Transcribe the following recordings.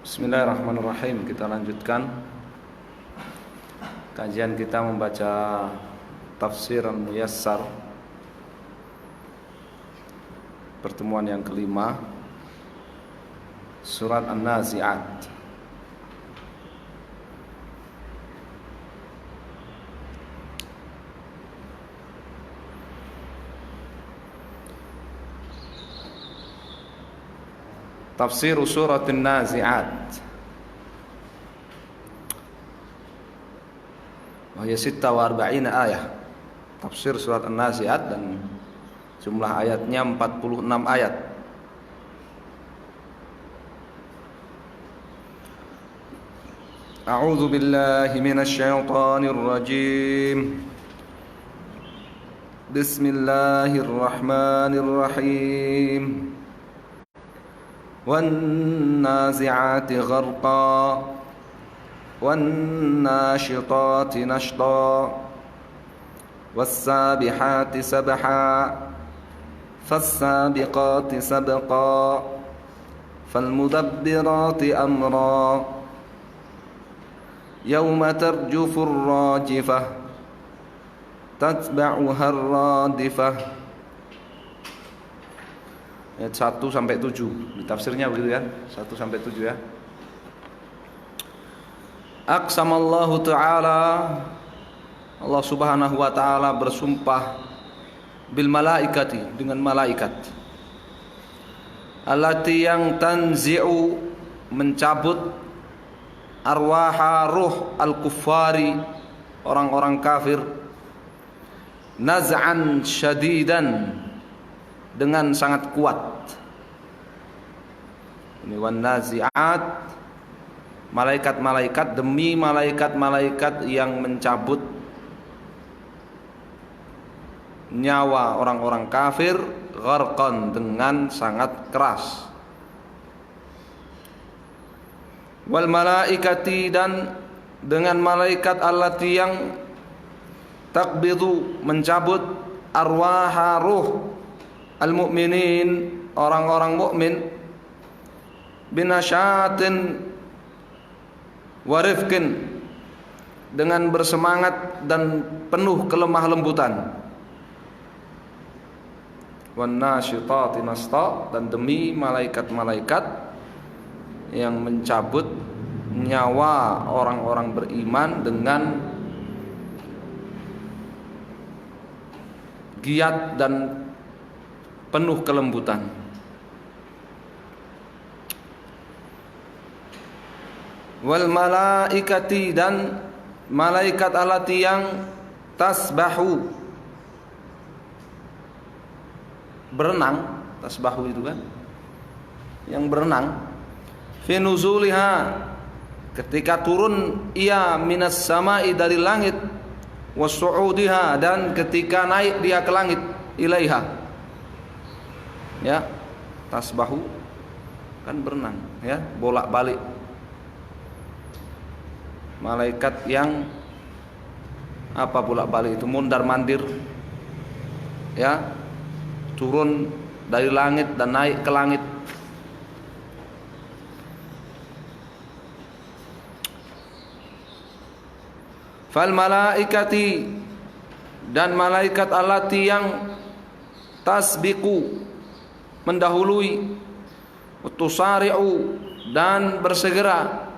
Bismillahirrahmanirrahim. Kita lanjutkan kajian kita membaca Tafsir Al-Muyassar, pertemuan yang kelima, Surat An-Nazi'at. Tafsir Surat An-Nazi'at wahya 46 ayat. Tafsir Surat An-Nazi'at dan jumlah ayatnya 46 ayat. A'udzu billahi minasy syaithanir rajim. Bismillahirrahmanirrahim. وَالنَّازِعَاتِ غَرْقًا وَالنَّاشِطَاتِ نَشْطًا وَالسَّابِحَاتِ سَبْحًا فَالسَّابِقَاتِ سَبْقًا فَالْمُدَبِّرَاتِ أَمْرًا يَوْمَ تَرْجُفُ الرَّاجِفَةُ تَتْبَعُهَا الرَّادِفَةُ. Ayat 1 sampai 7. Di tafsirnya begitu ya. 1 sampai 7 ya. Aqsamallahu ta'ala, Allah Subhanahu wa ta'ala bersumpah bil malaikati, dengan malaikat. Allati yang tanzi'u, mencabut arwaha ruh al-kuffari, orang-orang kafir, naz'an syadidan, dengan sangat kuat. Ini wan nazi'at, malaikat-malaikat demi malaikat-malaikat yang mencabut nyawa orang-orang kafir, gharqan, dengan sangat keras. Wal malaikati, dan dengan malaikat allati yang takbidu, mencabut arwaha ruh al-mu'minin, orang-orang mukmin, binasyatin warifkin, dengan bersemangat dan penuh kelemah lembutan. Wan nasyitati nashta, dan demi malaikat-malaikat yang mencabut nyawa orang-orang beriman dengan giat dan penuh kelembutan. Wal malaikati, dan malaikat allati yang tasbahu, berenang. Tasbahu itu kan yang berenang. Fi nuzuliha, ketika turun ia minas sama'i, dari langit, wasu'udiha, dan ketika naik dia ke langit, ilaiha. Ya, tasbahu kan berenang ya, bolak-balik. Malaikat yang apa bolak-balik itu, mondar-mandir ya, turun dari langit dan naik ke langit. Fal malaikati, dan malaikat allati yang tasbiqu, mendahului, tusari'u, dan bersegera,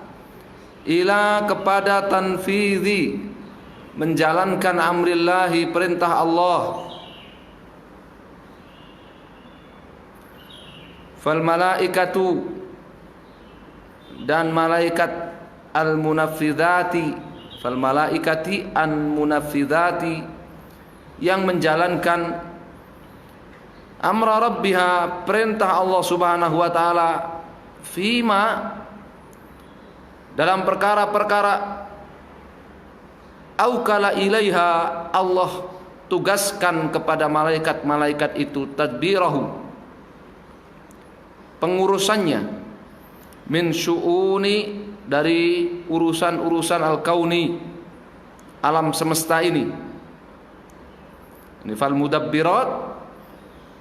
ila, kepada tanfidhi, menjalankan amrillahi, perintah Allah. Fal malaikatu, dan malaikat al-munaffidhati, fal malaikati an-munaffidhati, yang menjalankan amra rabbiha, perintah Allah Subhanahu wa ta'ala, fima, dalam perkara-perkara, aukala ilaiha, Allah tugaskan kepada malaikat-malaikat itu, tadbirahu, pengurusannya, min syu'uni, dari urusan-urusan al-kauni, alam semesta ini. Ini fal mudabbirat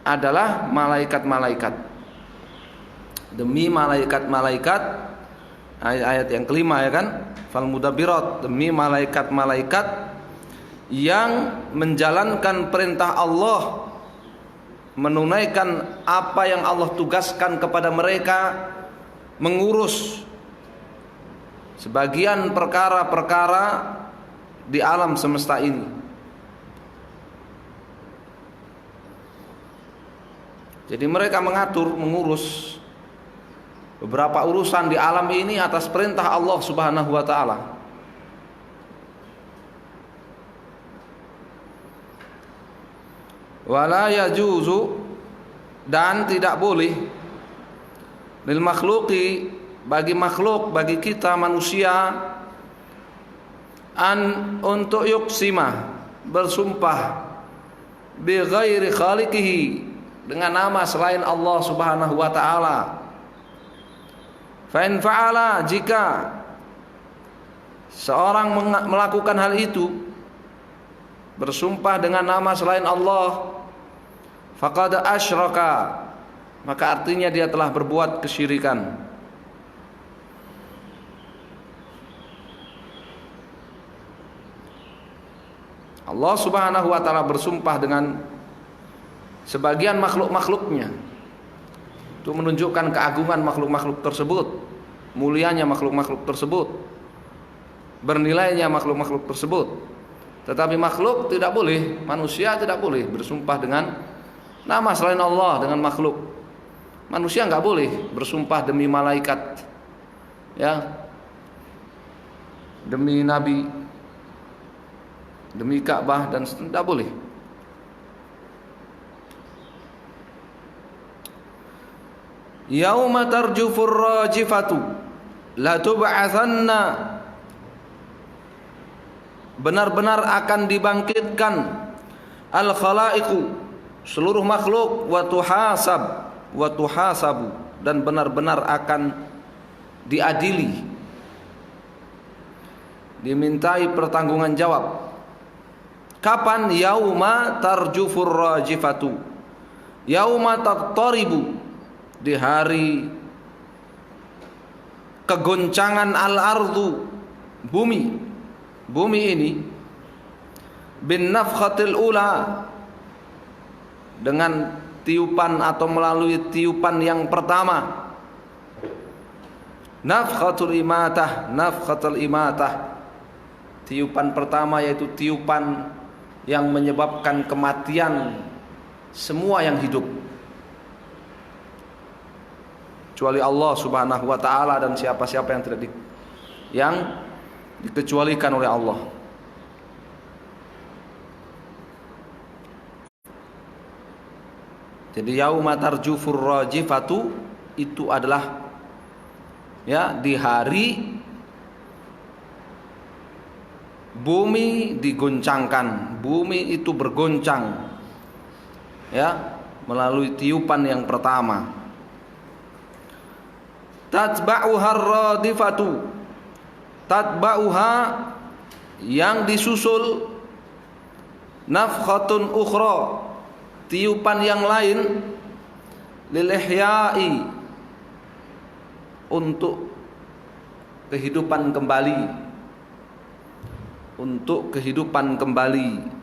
adalah malaikat-malaikat. Demi malaikat-malaikat ayat yang kelima ya kan, fal mudabbirat, demi malaikat-malaikat yang menjalankan perintah Allah, menunaikan apa yang Allah tugaskan kepada mereka, mengurus sebagian perkara-perkara di alam semesta ini. Jadi mereka mengatur, mengurus beberapa urusan di alam ini atas perintah Allah Subhanahu wa taala. Wala yajuzu, dan tidak boleh, lil makhluqi, bagi makhluk, bagi kita manusia, untuk yuqsima, bersumpah, bi ghairi khaliqihi, dengan nama selain Allah Subhanahu wa taala. Fa in fa'ala, jika seorang melakukan hal itu, bersumpah dengan nama selain Allah, faqad asyraka, maka artinya dia telah berbuat kesyirikan. Allah Subhanahu wa taala bersumpah dengan sebagian makhluk-makhluknya, itu menunjukkan keagungan makhluk-makhluk tersebut, mulianya makhluk-makhluk tersebut, bernilainya makhluk-makhluk tersebut. Tetapi makhluk tidak boleh, manusia tidak boleh bersumpah dengan nama selain Allah dengan makhluk. Manusia nggak boleh bersumpah demi malaikat, ya, demi nabi, demi Ka'bah, dan tidak boleh. Yauma tarjufur rajifatu la tub'atsanna, benar-benar akan dibangkitkan al khalaiqu, seluruh makhluk, wa tuhasabu, dan benar-benar akan diadili, dimintai pertanggungan jawab. Kapan? Yauma tarjufur rajifatu, yauma tattaribu, di hari kegoncangan al-ardu, bumi ini, bin nafkhatil ula, dengan tiupan atau melalui tiupan yang pertama, nafkhatul imatah, tiupan pertama, yaitu tiupan yang menyebabkan kematian semua yang hidup, kecuali Allah Subhanahu wa taala dan siapa-siapa yang tidak yang dikecualikan oleh Allah. Jadi yauma tarjufur rajifatu itu adalah, ya, di hari bumi digoncangkan, bumi itu bergoncang, ya, melalui tiupan yang pertama. Tatba'uha ar-radifatu, tatba'uha, yang disusul, nafkhatun ukhra, tiupan yang lain, lil ihya'i, untuk kehidupan kembali, untuk kehidupan kembali.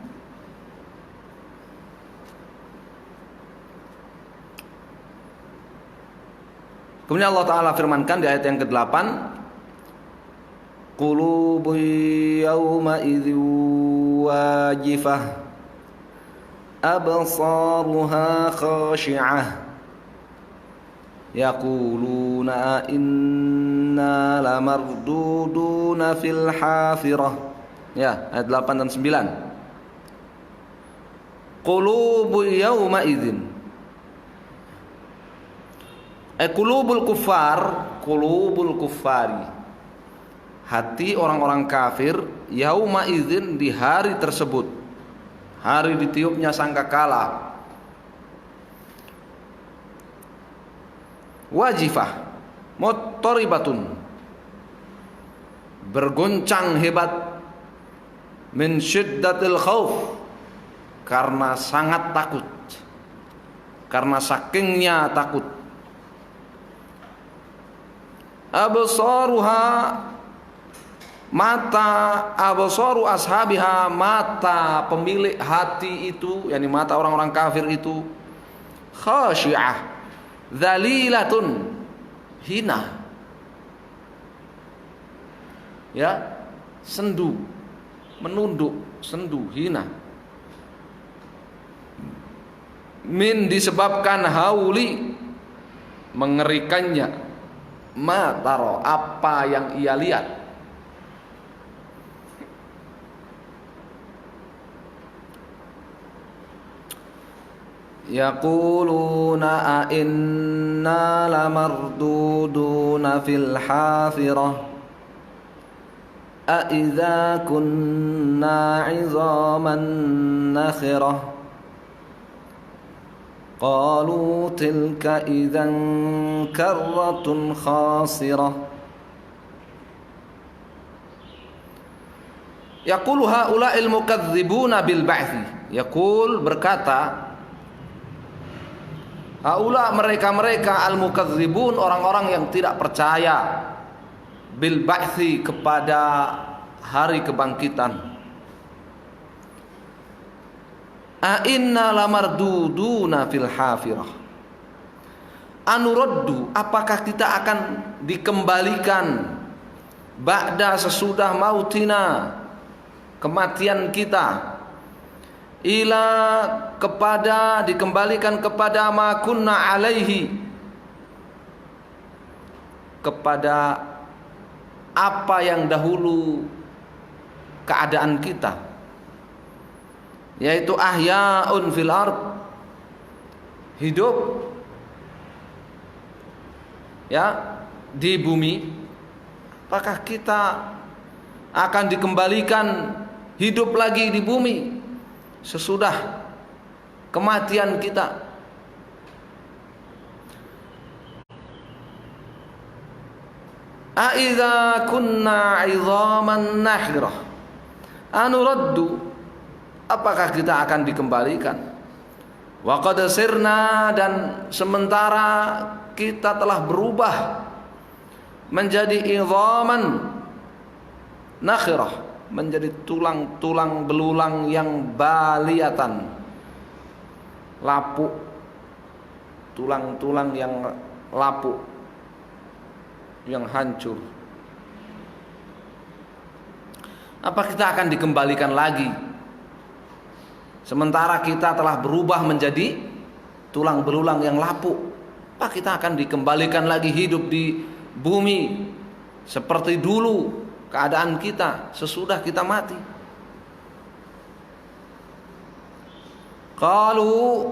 Kemudian Allah Ta'ala firmankan di ayat yang ke-8, qulubu yawma idhin wajifah absaruha khashi'ah yaquluna inna lamarduduna fil hafirah. Ya, ayat 8 dan 9. Qulubu yawma idhin, qulubul kuffari, hati orang-orang kafir, yauma idzin, di hari tersebut, hari ditiupnya sangkakala, wajifah, muttaribatun, bergoncang hebat, min syiddatil khauf, karena sangat takut, karena sakingnya takut. absaruha, mata, absaru ashabiha, mata pemilik hati itu, yakni mata orang-orang kafir itu, khasyi'ah, dzalilatun, hina, ya, sendu, menunduk, sendu, hina. Min, disebabkan hauli, mengerikannya, ma taro, apa yang ia lihat. Yaquluna a inna lamarduduna fil hafirah a idza kunna 'idhaman nakhirah. Qalu tilka idzan karratun khasirah. Yaqulu haula'il mukadzibuna bil ba'thi. Yaqul, berkata, haula, mereka-mereka al mukadzibun, orang-orang yang tidak percaya, bil ba'thi, kepada hari kebangkitan. A inna lamarduduna fil hafirah. Anuraddu, apakah kita akan dikembalikan, ba'da, sesudah mautina, kematian kita, ila, kepada, dikembalikan kepada ma kunna alaihi, kepada apa yang dahulu keadaan kita, yaitu ahya'un fil ard, hidup, ya, di bumi. Apakah kita akan dikembalikan hidup lagi di bumi sesudah kematian kita? A idza kunna 'idhaman nakhirah anuraddu, apakah kita akan dikembalikan? Wa qad sirna, dan sementara kita telah berubah menjadi idhaman nakhirah, menjadi tulang-tulang belulang yang baliatan, lapuk, tulang-tulang yang lapuk, yang hancur. Apa kita akan dikembalikan lagi sementara kita telah berubah menjadi tulang belulang yang lapuk? Apa kita akan dikembalikan lagi hidup di bumi seperti dulu keadaan kita sesudah kita mati? Qalu,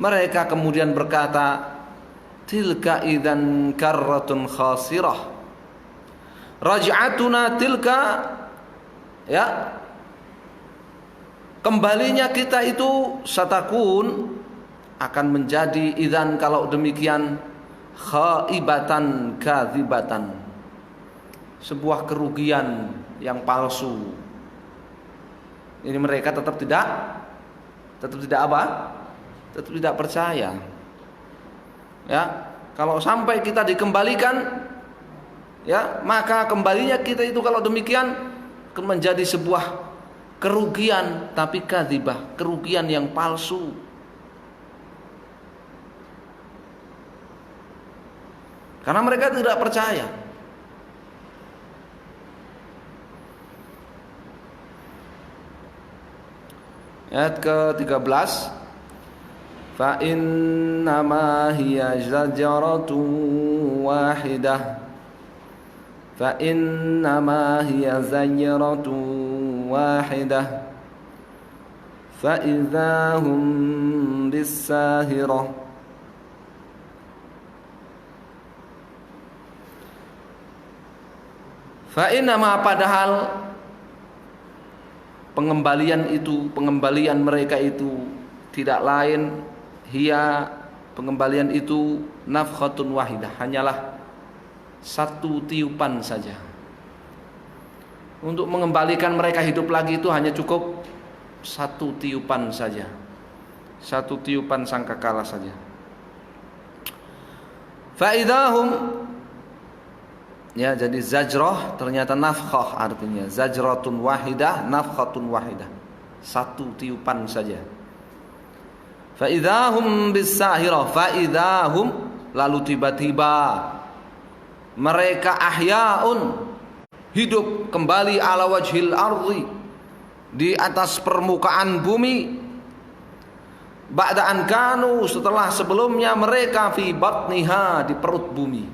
mereka kemudian berkata, tilka idzan karratun khasirah, raj'atuna tilka, ya, kembalinya kita itu, satakun, akan menjadi, idzan, kalau demikian, khaibatan kadzibatan, sebuah kerugian yang palsu. Ini mereka tetap tidak apa? Tetap tidak percaya. Ya, kalau sampai kita dikembalikan, ya, maka kembalinya kita itu kalau demikian akan menjadi sebuah kerugian, tapi kadzibah, kerugian yang palsu. Karena mereka tidak percaya. Ayat ke-13, fa innama hiya zajratun wahidah, fa innama hiya zajratun wahidah, fa idza hum bis-sahirah. Fa innama, padahal pengembalian itu, pengembalian mereka itu tidak lain, hiya, pengembalian itu, nafkhatun wahidah, hanyalah satu tiupan saja. Untuk mengembalikan mereka hidup lagi itu hanya cukup satu tiupan saja, satu tiupan sangkakala saja. Fa idahum, Ya, jadi zajrah ternyata nafkhah artinya. Zajratun wahidah, nafkhatun wahidah. Satu tiupan saja. Fa idzahum bis-sahirah, fa idzahum, lalu tiba-tiba mereka ahyaun, hidup kembali ala wajhil ardi, di atas permukaan bumi. Ba'da an kanu, setelah sebelumnya mereka fi batniha, di perut bumi.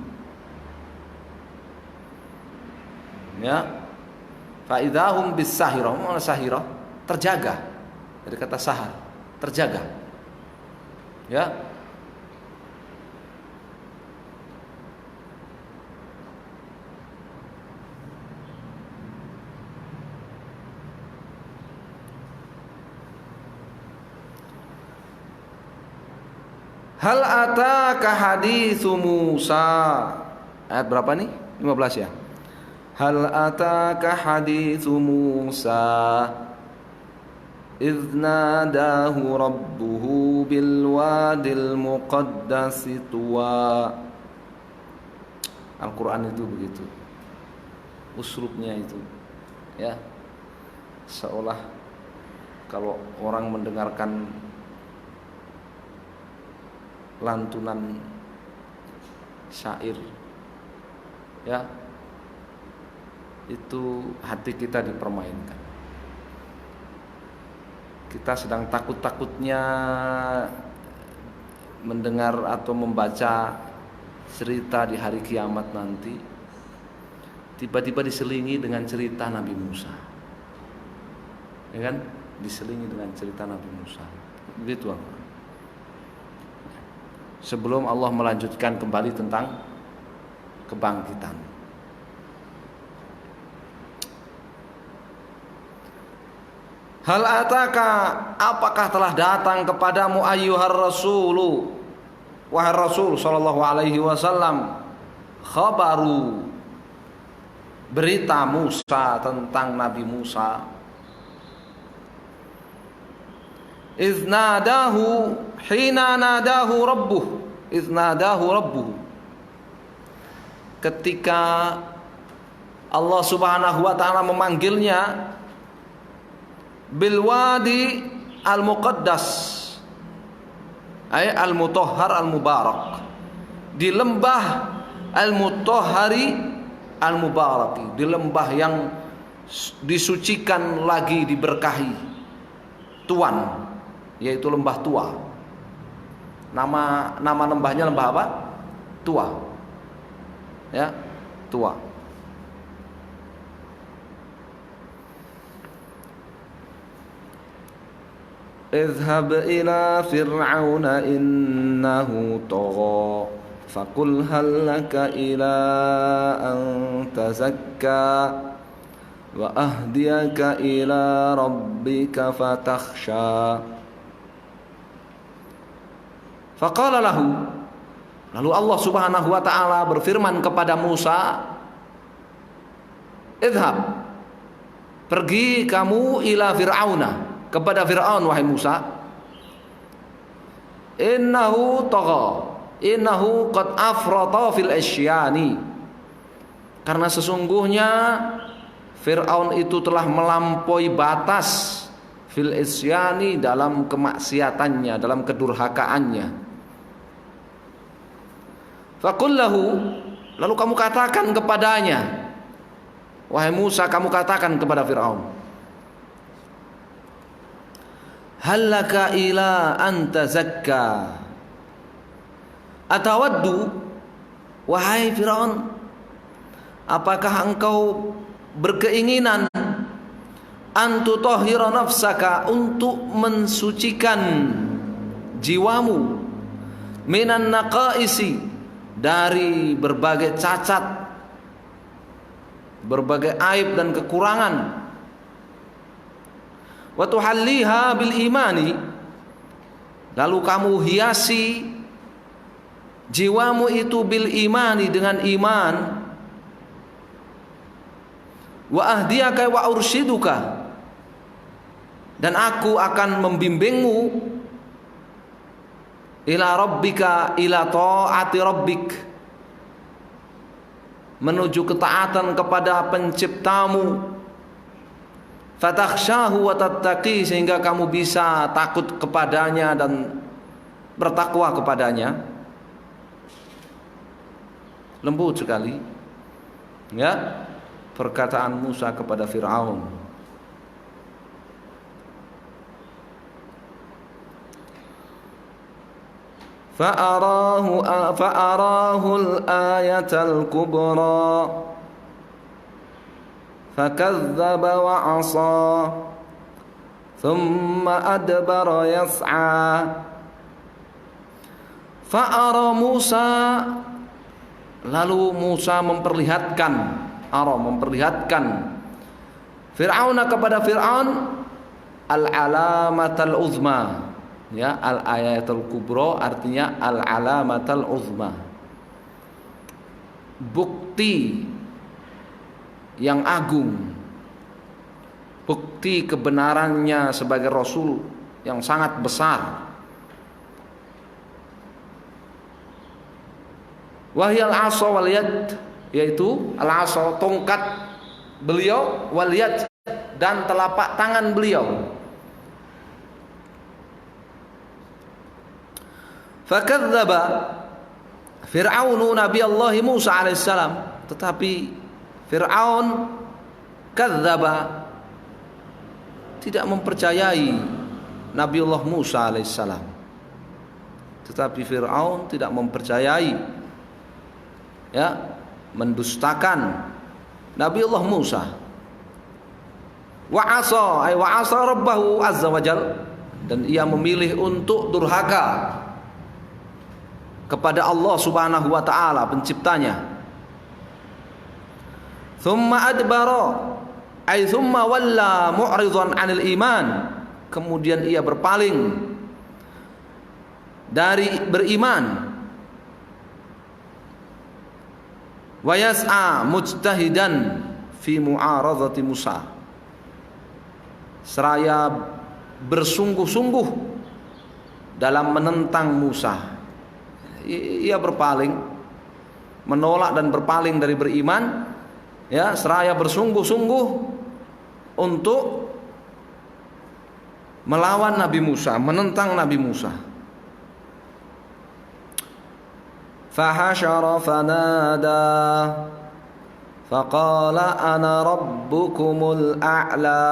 Ya, fa idzahum bis-sahirah, mana sahirah? Terjaga. Dari kata sahar, terjaga. Ya. Hal ataka haditsu Musa. Ayat berapa nih? 15 ya. Hal ataka haditsu Musa idz nadahu rabbuhu bil wadil muqaddasi tuwa. Al-Qur'an itu begitu. Uslubnya itu. Ya. Seolah kalau orang mendengarkan lantunan syair, ya, itu hati kita dipermainkan. Kita sedang takut-takutnya mendengar atau membaca cerita di hari kiamat nanti, tiba-tiba diselingi dengan cerita Nabi Musa, ya kan? Diselingi dengan cerita Nabi Musa. Begitu Allah. Sebelum Allah melanjutkan kembali tentang kebangkitan. Hal ataka, apakah telah datang kepadamu ayyuhar rasulu, wahai Rasul sallallahu alaihi wasallam, khabaru, berita Musa, tentang Nabi Musa. Idz nadahu, hina nadahu rabbuh, idz nadahu rabbuh, ketika Allah Subhanahu wa taala memanggilnya bil wadi al muqaddas, ay al mutahhar al mubarak, di lembah al mutahhari al mubaraki, di lembah yang disucikan lagi diberkahi Tuan, yaitu lembah Tua. Nama lembahnya lembah apa? Tua. Ya, Tua. Idhhab ila fir'auna innahu tagha faqul hal laka ila an tazakka wa ahdiyaka ila rabbika fatakhsha. Faqala lahu, lalu Allah Subhanahu wa taala berfirman kepada Musa, idhhab, pergi kamu ila fir'auna, kepada Fir'aun wahai Musa. Innahu tagha, innahu qad afrata fil isyani, karena sesungguhnya Fir'aun itu telah melampaui batas fil isyani, dalam kemaksiatannya, dalam kedurhakaannya. Faqul lahu, lalu kamu katakan kepadanya, wahai Musa, kamu katakan kepada Fir'aun, hallaka ila anta zakka, atawaddu, wahai Fir'aun, apakah engkau berkeinginan antutahhira nafsaka, untuk mensucikan jiwamu, minan naqaisi, dari berbagai cacat, berbagai aib dan kekurangan, wa tuhalliha bil imani, lalu kamu hiasi jiwamu itu bil imani, dengan iman, wa ahdiyaka wa ursyiduka, dan aku akan membimbingmu ila rabbika, ila ta'ati rabbik, menuju ketaatan kepada penciptamu, fatakhshahu wa tattaqi, sehingga kamu bisa takut kepadanya dan bertakwa kepadanya. Lembut sekali ya perkataan Musa kepada Fir'aun. فأراه الآية الكبرى فكذب وعصى ثم أدبر يسعى فأرى موسى, lalu Musa memperlihatkan Fir'aun kepada Fir'aun al-alamatal uzma. Ya, al-ayatul kubra artinya al-alamatul uzma, bukti yang agung, bukti kebenarannya sebagai rasul yang sangat besar. Wahyal asa wal yad, yaitu al-asa tongkat beliau, wal yad dan telapak tangan beliau. Fakadzdzaba Fir'aunu Nabi Allah Musa alaihissalam, tetapi Fir'aun kadzdzaba, tidak mempercayai Nabi Allah Musa alaihissalam. Tetapi Fir'aun tidak mempercayai, ya, mendustakan Nabi Allah Musa. Wa asa rabbahu azza wajal, dan ia memilih untuk durhaka kepada Allah Subhanahu wa taala penciptanya. Thumma adbara ay thumma walla mu'ridan 'anil iman, kemudian ia berpaling dari beriman. Wa yas'a mujtahidan fi mu'aradati Musa, seraya bersungguh-sungguh dalam menentang Musa. Ia berpaling, menolak dan berpaling dari beriman, ya, seraya bersungguh-sungguh untuk melawan Nabi Musa, menentang Nabi Musa. Fahasyara fanada faqala ana rabbukumul a'la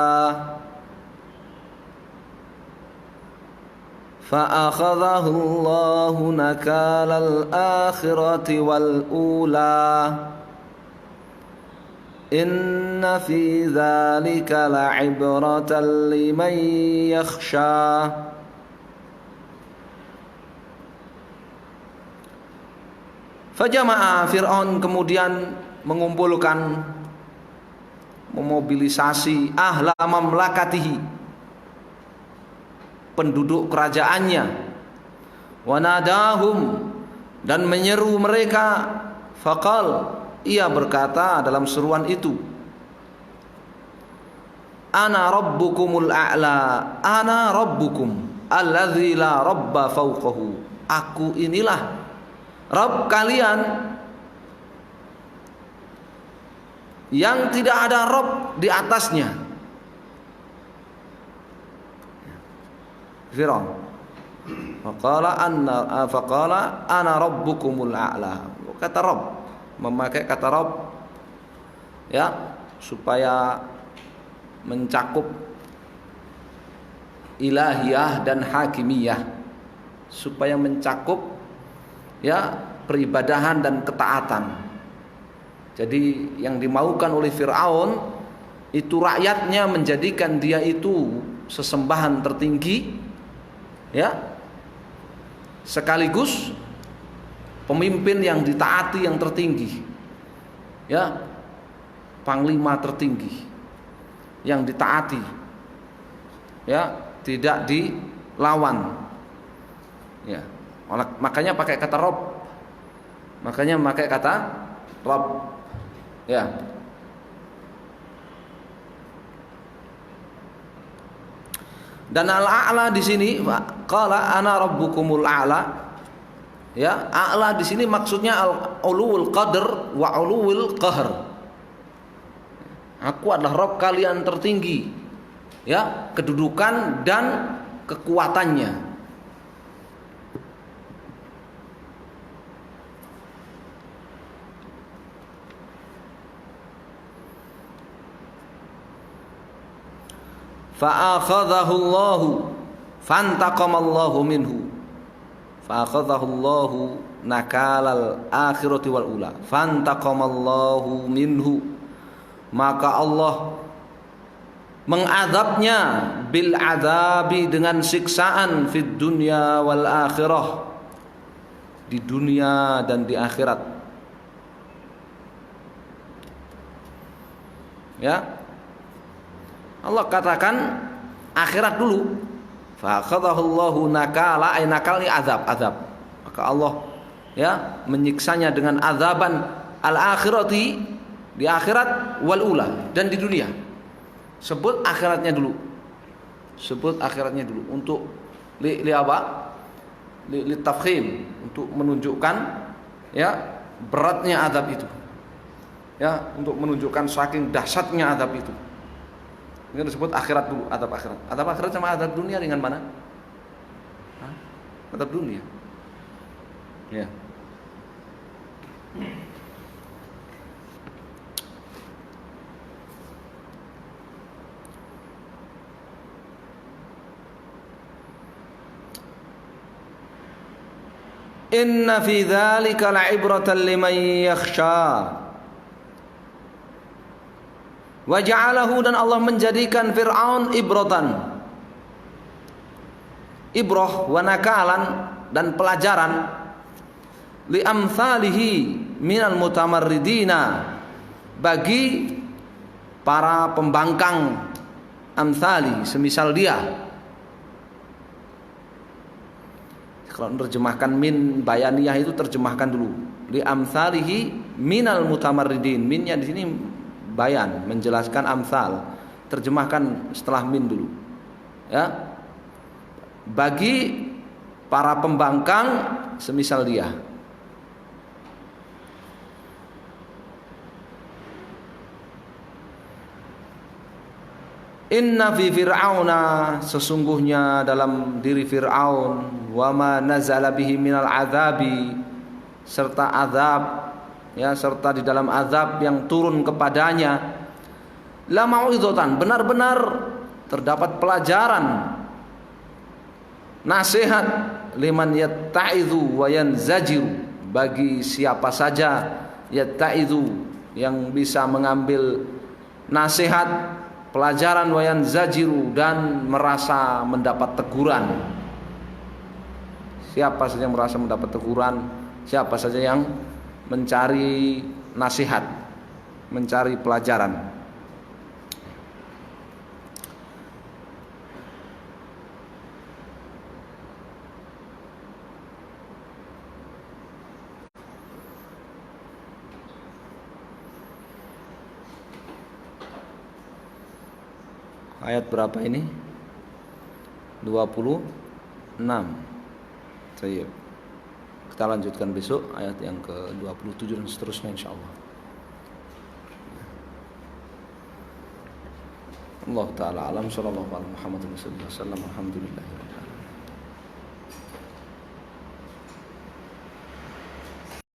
فأخذه الله نكال الآخرة والأولى إن في ذلك لعبرة لمن يخشى. Fajama'a Fir'aun kemudian mengumpulkan, memobilisasi ahla mamlakatihi, penduduk kerajaannya, wanadahum, dan menyeru mereka. Faqal, ia berkata dalam seruan itu, ana rabbukumul a'la, ana rabbukum alladzi la rabba fawqahu, aku inilah Rabb kalian yang tidak ada Rabb di atasnya. Fir'aun faqala ana rabbukumul a'la, kata Rabb, memakai kata Rabb, ya, supaya mencakup ilahiyah dan hakimiyah, supaya mencakup, ya, peribadahan dan ketaatan. Jadi yang dimaukan oleh Fir'aun itu rakyatnya menjadikan dia itu sesembahan tertinggi, ya, sekaligus pemimpin yang ditaati yang tertinggi, ya, panglima tertinggi yang ditaati, ya, tidak dilawan, ya. Makanya pakai kata Rabb, makanya pakai kata Rabb, ya. Dan al-a'la di sini qala ana rabbukumul a'la, Ya, a'la di sini maksudnya al-ulul qadr wa ulul qahr. Aku adalah Rabb kalian tertinggi. Ya, kedudukan dan kekuatannya. Fa'akhadhahu Allahu fantaqamallahu minhu. Fa'akhadhahu Allahu nakalal akhirati wal ula. Fantaqamallahu minhu. Maka Allah mengadabnya bil adabi dengan siksaan fid dunya wal akhirah, di dunia dan di akhirat. Ya, Allah katakan akhirat dulu. Fa akhadhahullahu nakala, ay nakal ini azab. Maka Allah ya menyiksanya dengan azaban al-akhirati, di akhirat, wal ula, dan di dunia. Sebut akhiratnya dulu. Untuk li apa? Li tafkhim, untuk menunjukkan ya beratnya azab itu. Ya, untuk menunjukkan saking dahsyatnya azab itu. Ini disebut akhirat dulu, azab akhirat. Azab akhirat sama azab dunia dengan mana? Azab dunia. Ya. Inna fi dzalika la'ibratan liman yakhsha. Wa ja'alahu, dan Allah menjadikan Fir'aun ibratan, ibrah wa nakalan, dan pelajaran li amthalihi minal mutamarridina, bagi para pembangkang, amthali semisal dia. Kalau terjemahkan min bayaniyah itu terjemahkan dulu li amthalihi minal mutamarridin. Minnya di sini bayan, menjelaskan amsal, terjemahkan setelah min dulu ya, bagi para pembangkang semisal dia. Inna fi fir'auna, sesungguhnya dalam diri Fir'aun, wa ma nazala bihi minal azabi, serta azab ya, serta di dalam azab yang turun kepadanya, la mau'izatan, benar-benar terdapat pelajaran, nasihat, liman yatta'izu wa yanzajiru, bagi siapa saja yatta'izu, yang bisa mengambil nasihat, pelajaran, wa yanzajiru, dan merasa mendapat teguran. Siapa saja yang merasa mendapat teguran, siapa saja yang mencari nasihat, mencari pelajaran. Ayat berapa ini? 26. Baik. Kita lanjutkan besok ayat yang ke-27 dan seterusnya insyaallah. Allah taala alam, sallallahu alaihi Muhammad sallallahu alaihi wasallam, alhamdulillah.